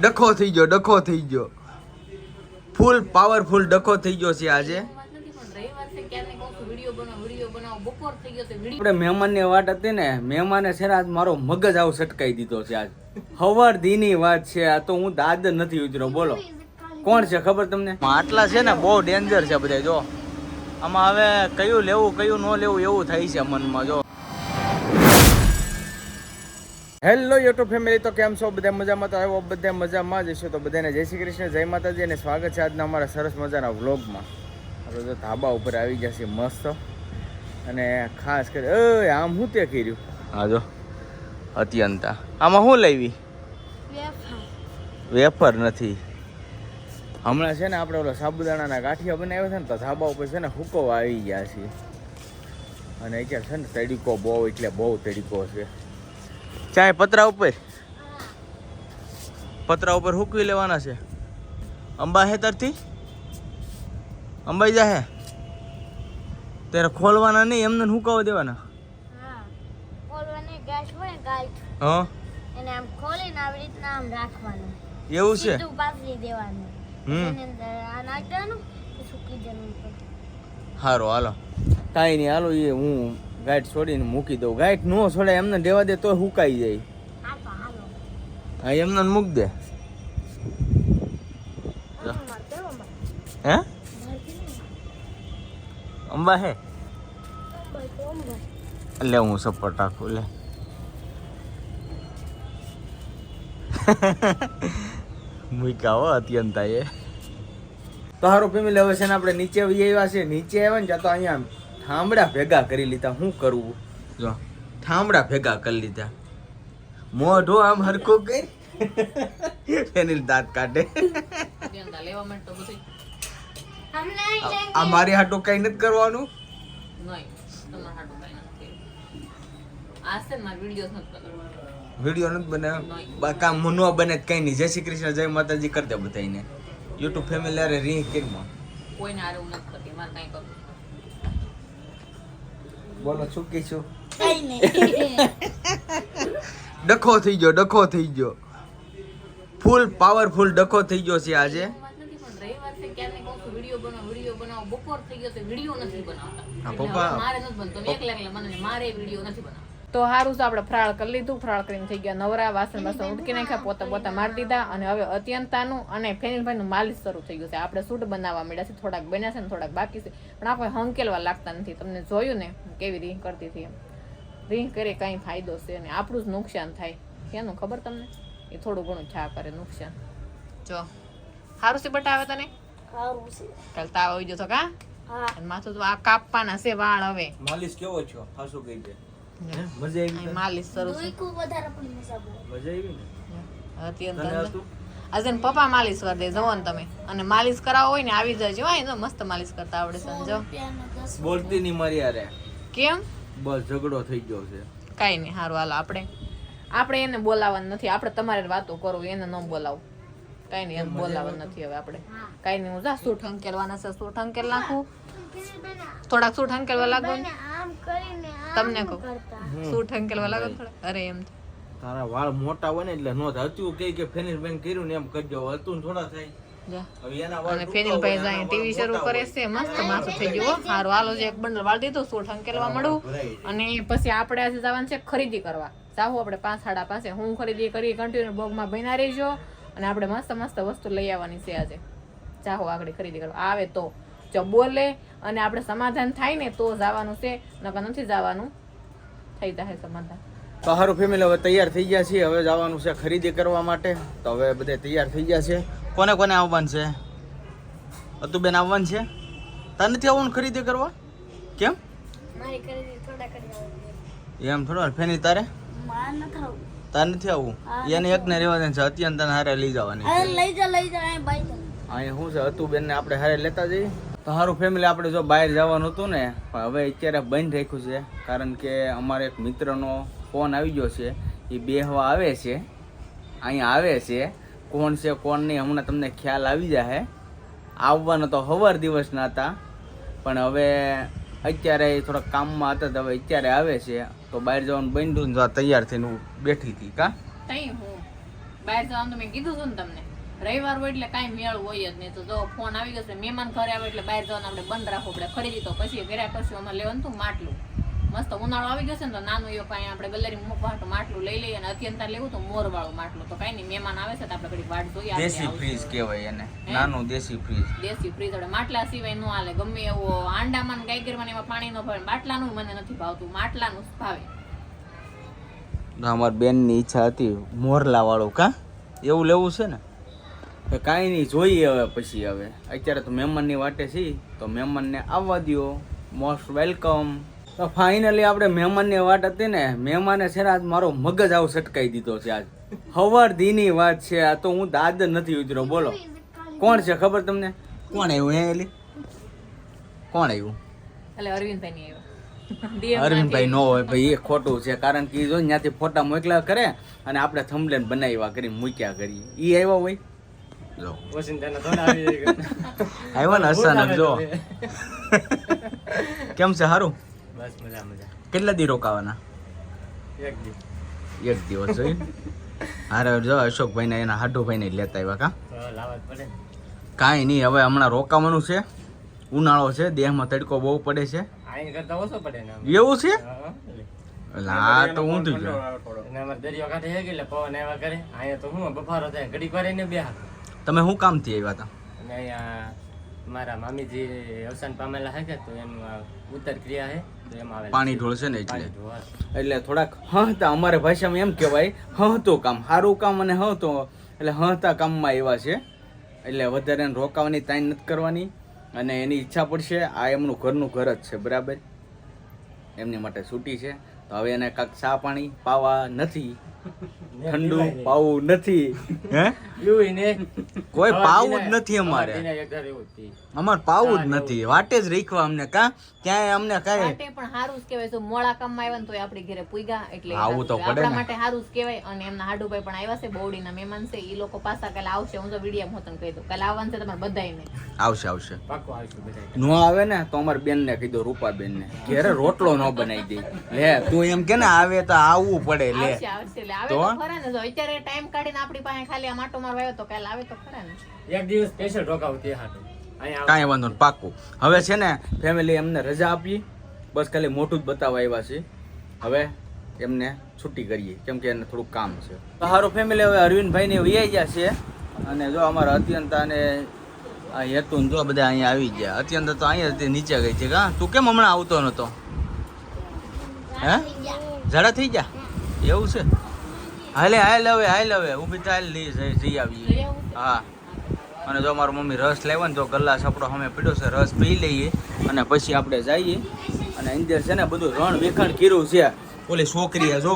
ડખો થઈ ગયો ફૂલ પાવરફુલ ડખો થઈ ગયો છે આજે. આપણે મહેમાનની વાત હતી ને, મહેમાને છે ને આજ મારો મગજ આવો સટકાઈ દીધો છે. આજ હવાર દીની વાત છે. આ તો હું દાદ નથી ઉતર્યો. બોલો કોણ છે ખબર તમને? આટલા છે ને બહુ ડેન્જર છે બધા. જો આમાં હવે કયું લેવું કયું ન લેવું એવું થાય છે મનમાં. જો હેલો યુટ્યુબ ફેમિલી, તો કેમ છો બધા? મજામાં? તો આવ્યો બધા મજામાં જ હશો. તો બધાને જય શ્રી કૃષ્ણ, જય માતાજી અને સ્વાગત છે આજના અમારા સરસ મજાના વ્લોગમાં. આપણે તો ધાબા ઉપર આવી જશે મસ્ત. અને ખાસ કરી આમ શું તે કર્યું? હા જો અત્યંતા આમાં શું લાવી? વેફર નથી. હમણાં છે ને આપણે ઓલા સાબુદાણાના ગાંઠિયા બનાવ્યા છે ને, તો ધાબા ઉપર છે ને હુકવા આવી ગયા છે. અને અત્યારે છે ને તડીકો બહુ, એટલે બહુ તડીકો છે. ચાય પતરા ઉપર હુકવી લેવાના છે. અંબા હે તરથી અંબાઈ જા હે ત્યારે ખોલવાના નહીં, એમને હુકાવા દેવાના. હા એને આમ ખોલીને આવી રીતના આમ રાખવાનું. એવું છે? સીધું પાથરી દેવાનું. એની અંદર આ નાખવાનું, સુકી જવાનું. હારો હાલો, કાઈ નહીં. હાલો એ હું ગાઈટ છોડીને મૂકી દઉં. ગાઈટ નો છોડાય, એમને દેવા દે તો હુકાઈ જાય. હા એમને મૂક દે. હે અંબા હે લે હું સપોર્ટ રાખું લે. મૂક્યા હો અત્યંતા એ. તો હારું ફેમિલી, હવે છે ને આપણે નીચે આવ્યા છે. નીચે આવ્યા ને તો અહીંયા ઠામડા ભેગા કરી લીધા. શું કરવું? જો ઠામડા ભેગા કરી લીધા. મોઢું આમ હરખું કરી એની દાંત કાઢે. આ મારી હાટું કઈ નથી કરવાનું. વિડીયો નથી બનાવ્યો. કામ ન બને કઈ નહીં. જય શ્રી કૃષ્ણ, જય માતાજી કરી દે બધાને. યુટ્યુબ ફેમિલી અરે રીહ કેરમાં કોઈને આરે હું નથી કરતી. મારે કઈ કરવું? બોલો ચૂકી છું. કઈ નહીં. ડખો થઈ ગયો ફૂલ પાવરફુલ ડખો થઈ ગયો છે આજે. તો સારું છે, આપણે ફરાળ કરી લીધું. ફરાળ કરીને થઈ ગયા નવરા. વાસણ ઉટકી નાખ્યા, પોતા મારી દીધા. અને હવે અત્યંતાનું અને ફેનિલભાઈનું માલિશ શરૂ થઈ ગયું છે. આપણે સૂટ બનાવવા મળ્યા છે. થોડાક બન્યા છે ને થોડાક બાકી છે, પણ આપણે હંકેલવા લાગતા નથી. તમને જોયું ને કેવી રીંગ કરતી હતી. એમ રીંગ કરે કઈ ફાયદો છે ને આપણું જ નુકસાન થાય. એનું ખબર તમને? એ થોડું ઘણું છા કરે નુકસાન. જો સારું છે બટા. આવે તને કાલ તાવ આવી જતો કા? માથું તો આ કાપવાના છે વાળ. હવે માલિશ કેવો છો? હાસુ કહી દે. માલિશ શરૂ છે. આજે પપ્પા માલિશ કરી દે. જવો ને તમે, અને માલિશ કરાવો હોય ને આવી જજો. મસ્ત માલિશ કરતા આવડે છે. જો બોલતી નહીં મારી યાર. કેમ? બસ ઝઘડો થઈ ગયો છે. કઈ નહીં. સારું હાલો, આપણે એને બોલાવવાનું નથી. આપણે તમારે વાતો કરો, એને ન બોલાવું. કઈ નહીં, એને બોલાવવાનું નથી. હવે આપણે કઈ નહીં. હું જા સૂટ હંકેલવાના છે. સૂટ હંકેલ નાખું. થોડાક સૂટ હંકેલવા લાગો તમને કહું. સૂટ હંકેલવા લાગો થોડા. અરે એમ તારા વાળ મોટા હોય ને એટલે નો થાય. હતું કે ફેનિલ બેન કર્યું ને એમ કરજો. હતું થોડા થાય. અને ફેનિલભાઈ જાય ટીવી શરૂ કરે છે. મસ્ત માથું થઈ ગયું. સારું હાલો, એક બંડલ વાળ દીધું. સૂટ હંકેલવા મળું. અને પછી આપણે આજે જવાનું છે ખરીદી કરવા. જાવું આપણે 5 સાડા 5. હું ખરીદી કરી કન્ટિન્યુ બ્લોગમાં બન્યા રહીજો. અને આપણે મસ્ત વસ્તુ લઈ આવવાની છે આજે. જાહો આગળ ખરીદી કરવા. આવે તો જો બોલે અને આપણે સમાધાન થાય ને તો જવાનું છે, નકર નથી જવાનું. થઈ જાય સમાધાન. તો સારું ફેમિલી, હવે તૈયાર થઈ ગયા છીએ. હવે જવાનું છે ખરીદી કરવા માટે. તો હવે બધા તૈયાર થઈ ગયા છે. કોને કોને આવવાનું છે? અતુબેન આવવાનું છે? તાર નથી આવવાનું ખરીદી કરવા? કેમ? એમ થોડું ફેની તારે તાર નથી આવવું? એને એકને રહેવા દે છે. અત્યંત હારે લઈ જવાની. અહીંયા શું છે, અતુબેન ને આપણે હારે લેતા જઈએ. તો સારું ફેમિલી, આપણે જો બહાર જવાનું હતું ને, પણ હવે અત્યારે બંધ રાખ્યું છે. કારણ કે અમારે એક મિત્રનો ફોન આવી ગયો છે. એ બેહવા આવે છે, અહીંયા આવે છે. કોણ છે કોણ નહીં હમણાં તમને ખ્યાલ આવી જાય. આવવાના તો હવાર દિવસના હતા, પણ હવે અત્યારે થોડાક કામમાં હતા. તો હવે અત્યારે આવે છે. તો બહાર જવાનું બન્યું ને તૈયાર થઈને બેઠી હતી. કા બહાર જવાનું તો મેં કીધું હતું ને તમને, રવિવાર હોય એટલે કાંઈ મેળ હોય જ નહીં. તો જો ફોન આવી ગયો છે, મહેમાન ઘરે આવે એટલે બહાર જવાનું આપણે બંધ રાખવું પડે. ખરીદી તો પછી ઘરે કરશું. અમારે લેવાનું હતું માટલું, મસ્ત ઉનાળો આવી ગયો છે ને તો નાનું એવું કાંઈ આપણે ગલેરી મૂકવા હાટું માટલું લઈ લઈએ. અને અત્યંત લેવું તો મોર વાળું માટલું. તો કાંઈ નહીં, મહેમાન આવે છે તો આપણે ઘડી વાટ જોઈએ. દેશી ફ્રીજ કહેવાય એને, નાનું દેશી ફ્રીજ. દેશી ફ્રીજ આપણે માટલા સિવાય ન હાલે. ગમે એવો આંડામાં ગાય ગીરમાં એમાં પાણી ન ભાવે. બાટલાનું મને નથી ભાવતું, માટલાનું જ ભાવે. અમારી બેનની ઈચ્છા હતી મોરલા વાળું, કા એવું લેવું છે ને? કાંઈ નહીં, જોઈએ હવે પછી. હવે અત્યારે તો મહેમાનની વાટે છીએ, તો મહેમાનને આવવા દો. Most welcome. તો ફાઇનલી આપણે મહેમાનની વાટ હતી ને, મહેમાને છે ને આજ મારો મગજ આવું સટકાઈ દીધો છે. આજ હવાર દીની વાત છે આ, તો હું દાદ નથી ઉતર્યો. બોલો કોણ છે ખબર તમને? કોણ આવ્યું હે એલી? કોણ આવ્યું? એટલે અરવિંદભાઈ ની આવ્યો. અરવિંદભાઈ નો હોય ભાઈ, એ ખોટું છે. કારણ કે જો ત્યાંથી ફોટા મોકલ્યા કરે અને આપણે થંબલેન બનાવ્યા કરી મૂક્યા કરીએ. ઈ આવ્યા હોય આવ્યા ને અચાનક. જો કેમ છે? સારું? બસ મજા મજા. કેટલા દી રોકાવાના? એક દિવસ જોઈ. હારે જો અશોકભાઈ ને એના હાડુભાઈ ને લેતા આવ્યા. કા લાવવા જ પડે ને. કાંઈ નહીં, હવે હમણાં રોકાવાનું છે. ઉનાળો છે, દેહમાં તડકો બહુ પડે છે. આઈ કરતા ઓછો પડે ને. એવું છે? હા. હા તો ઊંધું છે. અને અમારે દરિયો કાંઠે છે એટલે પવન આવ્યા કરે. અહીંયા તો હું બફારો થાય, ઘડીક વાર એને બેહા. તમે શું કામથી આવ્યા હતા? અને અહીંયા મારા મામીજી અવસાન પામેલા છે કે, તો એનું આ ઉત્તર ક્રિયા છે, તો એમાં આવે પાણી ઢોળશે ને એટલે. પાણી ઢોળાય. એટલે થોડાક હંતા, અમારે ભાષામાં એમ કહેવાય હંતું કામ, સારું કામ અને હંતો, એટલે હંતા કામમાં આવ્યા છે. એટલે વધારે એને રોકાવાની તાઈન નથી કરવાની. અને એની ઈચ્છા પડશે, આ એમનું ઘરનું ઘર જ છે, બરાબર? એમની માટે છૂટી છે. તો હવે એને કાંક ચા પાણી પાવા નથી, ઠંડુ પાવું નથી, હે એવું ને કોઈ પાવું જ નથી અમારે. દિને એક ધાર એવું જ થયું. અમારે પાવું જ નથી, વાટે જ રીખવા અમને. કા ક્યાંય અમને કાંઈ માટે પણ સારું જ કહેવાય. જો મોળા કામમાં આવ્યા ને તો આપણી ઘરે પૂગ્યા એટલે આવું તો પડે આપણા ને. માટે સારું જ કહેવાય. અને એમના હાડુભાઈ પણ આવ્યા છે, બોવડીના મહેમાન છે. એ લોકો પાછા કાલે આવશે. હું તો વિડીયો હોતન કહી દઉં, કાલે આવવાનું છે તમારે બધાયને. આવશે આવશે. પાક્કું આવીશું બધા. નો આવે ને તો અમારી બેનને કહી દો, રૂપાબેનને, ઘેરે રોટલો ન બનાવી દે. લે તું એમ કે ને આવે તો આવવું પડે. લે આવશે આવશે એટલે આવે તો ખરા ને. જો અત્યારે ટાઈમ કાઢીને આપણી પાસે ખાલી આ માટો મારવા આવ્યો તો કાલે આવે તો ખરા ને. એક દિવસ સ્પેશિયલ રોકાવું તે હાટું. અહીંયા કાંઈ વાંધો નહીં, પાક્કું. હવે છે ને ફેમિલી એમને રજા આપી, બસ ખાલી મોટું જ બતાવવા આવ્યા છે. હવે એમને છૂટી કરીએ, કેમ કે એને થોડુંક કામ છે. તો સારું ફેમિલી, હવે અરવિંદભાઈને વૈયા ગયા છે. અને જો અમારા અત્યંતા અને આ હેતુ જો બધા અહીંયા આવી ગયા. અત્યંતા તો અહીંયા નીચે ગઈ છે. કા તું કેમ હમણાં આવતો નતો? હે ઝાડા થઈ ગયા? એવું છે? હાલે હવે ઊભી થાય, જઈ આવીએ. હા. અને જો મારું મમ્મી રસ લાવ્યો ને, તો ગલ્લા સપડો અમે પીડ્યો છે, રસ પી લઈએ અને પછી આપણે જઈએ. અને અંદર છે ને બધું રણ વેખાણ કર્યું છે. ઓલી છોકરીએ જો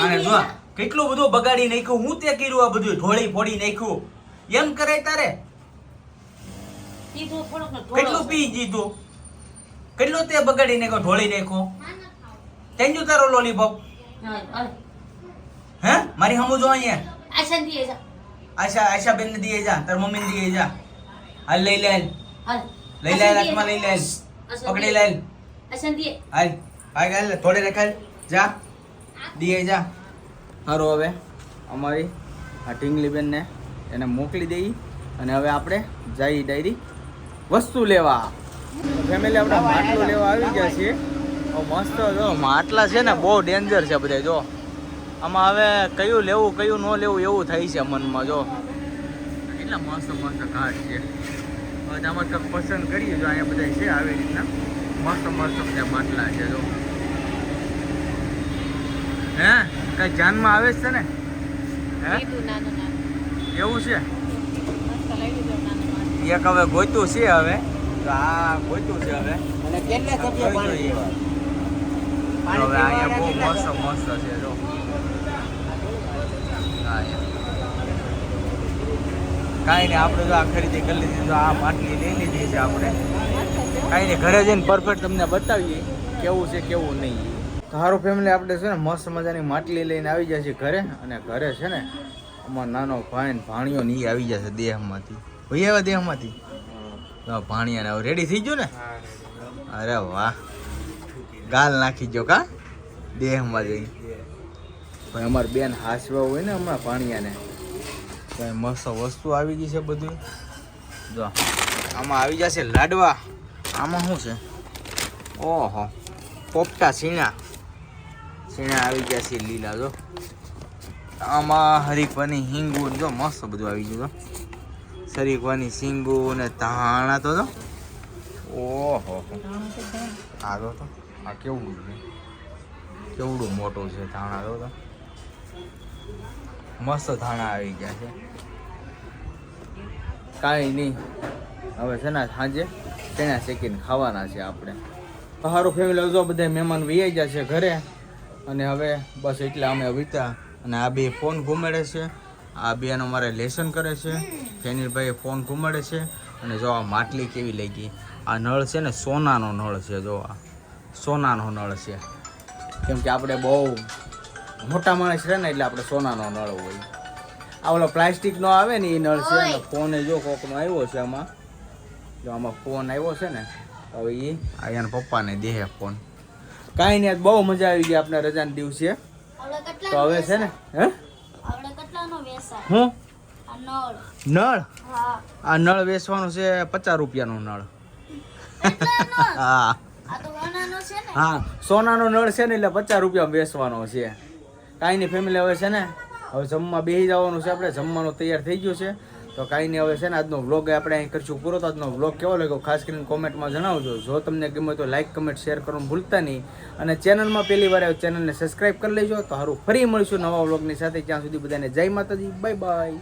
આને જો કેટલું બધું બગાડી નાખ્યું. હું તે કર્યું આ બધું, ઢોળી ફોડી નાખ્યું. એમ કરે તારે? કેટલું પી જીતું? કેટલું તે બગાડી નાખ્યો, ઢોળી નાખ્યો? તેંજુ તારો લોલીપોપ હે? મારી હમુ જો અહીંયા આશા બેન ને દીએ જા, તાર મમ્મી ને દીએ જા. હાલ લઈ લે, હાથમાં લઈ લે, પકડી લે. હાલ થોડે રેખાલ જા, દીએ જા. સારું, હવે અમારી આ ઢીંગલી બેન ને એને મોકલી દઈ. અને હવે આપણે જઈ ડાયરી વસ્તુ લેવા. ફેમિલી આપણે માટલું લેવા આવી ગયા છીએ. મસ્ત જો માટલા છે ને, બહુ ડેન્જર છે બધા. જો આમાં હવે કયું લેવું કયું ન લેવું એવું થાય છે મનમાં. જો કેટલા મસ્ત મસ્ત ઘાટ છે. હવે આમાં કંઈક પસંદ કરીએ. જો અહીંયા બધા છે આવી રીતના મસ્ત મસ્ત બધા માટલા છે. જો હે કઈ જાનમાં આવે છે ને? હે લીધું નાનું નાનું એવું છે? મસ્ત લઈ લીધું નાનું નાનું. એક હવે ગોતું છે. હવે તો આ ગોતું છે. હવે અને કેટલા સભ્યો પાણી હવે અહીંયા બહુ મસ્ત મસ્ત છે. જો કાંઈ નહીં, આપણે જો આ ખરીદી કરી લીધી, તો આ માટલી લઈ લીધી છે આપણે. કાંઈ નહીં, ઘરે જઈને પરફેક્ટ તમને બતાવીએ કેવું છે કેવું નહીં. સારું ફેમિલી, આપણે છે ને મસ્ત મજાની માટલી લઈને આવી જાય છે ઘરે. અને ઘરે છે ને અમારો નાનો ભાઈ ને ભાણિયો ને એ આવી જશે દેહમાંથી. ભાઈ આવ્યા દેહમાંથી ભાણિયાને. હવે રેડી થઈ ગયો ને? અરે વાહ, ગાલ નાખી ગયો કા દેહમાં જઈ. ભાઈ અમારી બેન હાસવા હોય ને હમણાં ભાણિયાને, કઈ મસ્ત વસ્તુ આવી ગઈ છે બધું. જો આમાં આવી જશે લાડવા. આમાં શું છે? ઓહો, પોપટા સીણા આવી ગયા છે લીલા. જો આમાં હરીકવાની હિંગુ જો મસ્ત બધું આવી ગયું. જો શરીકવાની સિંગુ ને ધાણા તો જો. ઓહો આ તો આ કેવડું મોટું છે ધાણા તો. મસ્ત ધાણા આવી ગયા છે. કાંઈ નહીં, હવે છે ને સાંજે ચણા શેકીને ખાવાના છે આપણે. સારું ફેમિલી, જો બધા મહેમાન વૈયા ગયા છે ઘરે, અને હવે બસ એટલે અમે વીતા. અને આ બે ફોન ઘુમાડે છે, આ બેનો મારે લેસન કરે છે, ફેનિલભાઈ ફોન ઘુમાડે છે. અને જો આ માટલી કેવી લઈ ગઈ. આ નળ છે ને સોનાનો નળ છે. જો આ સોનાનો નળ છે, કેમ કે આપણે બહુ મોટા માણસ છે ને, એટલે આપણે સોનાનો નળ હોય. આ ઓલો પ્લાસ્ટિકનો આવે ને એ નળ છે. અને ફોન જો કોકનો આવ્યો છે આમાં. જો આમાં ફોન આવ્યો છે ને, હવે એ આયાના પપ્પાને દેહે ફોન. કાંઈ નહીં, બહુ મજા આવી ગઈ આપણે રજાના દિવસે. તો હવે છે ને હું નળ, આ નળ વેચવાનું છે 50 રૂપિયાનો નળ. હા હા, સોનાનો નળ છે ને, એટલે 50 રૂપિયામાં વેચવાનો છે. કાંઈ નહીં ફેમિલી, હવે છે ને હવે જમવા બેસી જવાનું છે. આપણે જમવાનું તૈયાર થઈ ગયું છે. તો કાંઈ નહીં, હવે છે ને આજનો વ્લોગ આપણે અહીં કરીશું પૂરો. તો આજનો વ્લોગ કેવો લાગ્યો ખાસ કરીને કોમેન્ટમાં જણાવજો. જો તમને ગમે તો લાઈક કમેન્ટ શેર કરવાનું ભૂલતા નહીં. અને ચેનલમાં પહેલી વાર આવ્યો ચેનલને સબસ્ક્રાઈબ કરી લેજો. તો સારું, ફરી મળીશું નવા વ્લોગની સાથે. ત્યાં સુધી બધાને જય માતાજી, બાય બાય.